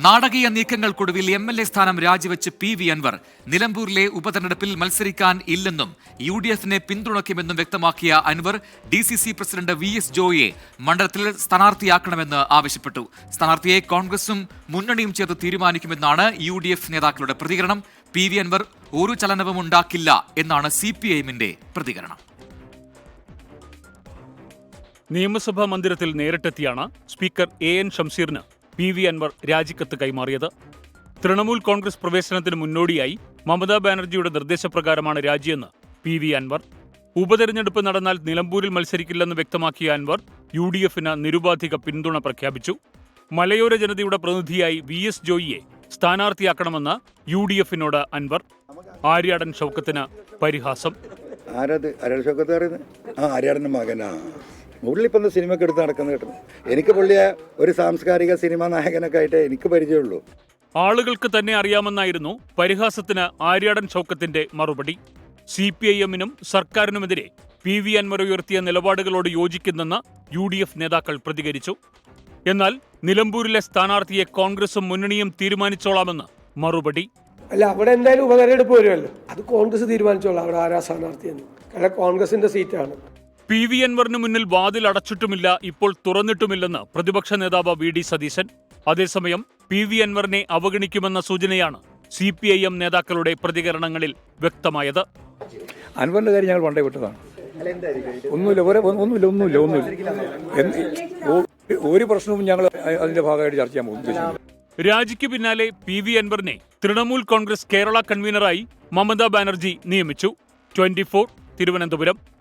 നാടകീയ നീക്കങ്ങൾക്കൊടുവിൽ MLA സ്ഥാനം രാജിവെച്ച് PV അൻവർ നിലമ്പൂരിലെ ഉപതെരഞ്ഞെടുപ്പിൽ മത്സരിക്കാൻ ഇല്ലെന്നും UDFനെ പിന്തുണയ്ക്കുമെന്നും വ്യക്തമാക്കിയ അൻവർ DCC പ്രസിഡന്റ് VS ജോയിയെ മണ്ഡലത്തിൽ സ്ഥാനാർത്ഥിയാക്കണമെന്ന് ആവശ്യപ്പെട്ടു. സ്ഥാനാർത്ഥിയെ കോൺഗ്രസും മുന്നണിയും ചേർത്ത് തീരുമാനിക്കുമെന്നാണ് UDF നേതാക്കളുടെ പ്രതികരണം. PV അൻവർ ഒരു ചലനവും ഉണ്ടാക്കില്ല എന്നാണ് CPIMന്റെ പ്രതികരണം. നിയമസഭാ മന്ദിരത്തിൽ നേരിട്ടെത്തിയാണ് സ്പീക്കർ AN ഷംസീറിന് PV അൻവർ രാജിക്കത്ത് കൈമാറിയത്. തൃണമൂൽ കോൺഗ്രസ് പ്രവേശനത്തിന് മുന്നോടിയായി മമതാ ബാനർജിയുടെ നിർദ്ദേശപ്രകാരമാണ് രാജിയെന്ന് PV അൻവർ. ഉപതെരഞ്ഞെടുപ്പ് നടന്നാൽ നിലമ്പൂരിൽ മത്സരിക്കില്ലെന്ന് വ്യക്തമാക്കിയ അൻവർ UDFന് നിരുപാധിക പിന്തുണ പ്രഖ്യാപിച്ചു. മലയോര ജനതയുടെ പ്രതിനിധിയായി VS ജോയിയെ സ്ഥാനാർത്ഥിയാക്കണമെന്ന് UDFനോട് അൻവർ. ആര്യാടൻ ഷൗക്കത്തിന് പരിഹാസം. മുരളിപ്പം സിനിമയ്ക്ക് എടുത്ത് നടക്കുന്ന കേട്ടു. എനിക്ക് പുള്ളിയെ ഒരു സാംസ്കാരിക സിനിമാ നായകനൊക്കെ ആയിട്ട് എനിക്ക് പരിചയമുള്ളൂ. ആളുകൾക്ക് തന്നെ അറിയാമെന്നായിരുന്നു പരിഹാസത്തിന് ആര്യാടൻ ഷൗക്കത്തിന്റെ മറുപടി. CPIMനും സർക്കാരിനുമെതിരെ PV അൻവർ ഉയർത്തിയ നിലപാടുകളോട് യോജിക്കുന്നെന്ന് UDF നേതാക്കൾ പ്രതികരിച്ചു. എന്നാൽ നിലമ്പൂരിലെ സ്ഥാനാർത്ഥിയെ കോൺഗ്രസും മുന്നണിയും തീരുമാനിച്ചോളാമെന്ന് മറുപടി. അല്ല, അവിടെ എന്തായാലും ഉപതെരഞ്ഞെടുപ്പ് വരുമല്ലോ, അത് കോൺഗ്രസ് തീരുമാനിച്ചോളാം അവിടെ ആരാ സ്ഥാനാർത്ഥിയെന്ന്. കാരണം കോൺഗ്രസിന്റെ സീറ്റാണ്. PV അൻവറിന് മുന്നിൽ വാതിൽ അടച്ചിട്ടുമില്ല, ഇപ്പോൾ തുറന്നിട്ടുമില്ലെന്ന് പ്രതിപക്ഷ നേതാവ് VD സതീശൻ. അതേസമയം PV അൻവറിനെ അവഗണിക്കുമെന്ന സൂചനയാണ് CPIM നേതാക്കളുടെ പ്രതികരണങ്ങളിൽ വ്യക്തമായത്. അൻവറിന്റെ കാര്യം ഞങ്ങൾ പണ്ടേ വിട്ടതാണ്. ഒന്നുമില്ല. ഒരു പ്രശ്നവും ഞങ്ങൾ അതിന്റെ ഭാഗമായിട്ട് ചർച്ച ചെയ്യാൻ പോകും. രാജിക്ക് പിന്നാലെ PV അൻവറിനെ തൃണമൂൽ കോൺഗ്രസ് കേരള കൺവീനറായി മമതാ ബാനർജി നിയമിച്ചു. 24 തിരുവനന്തപുരം.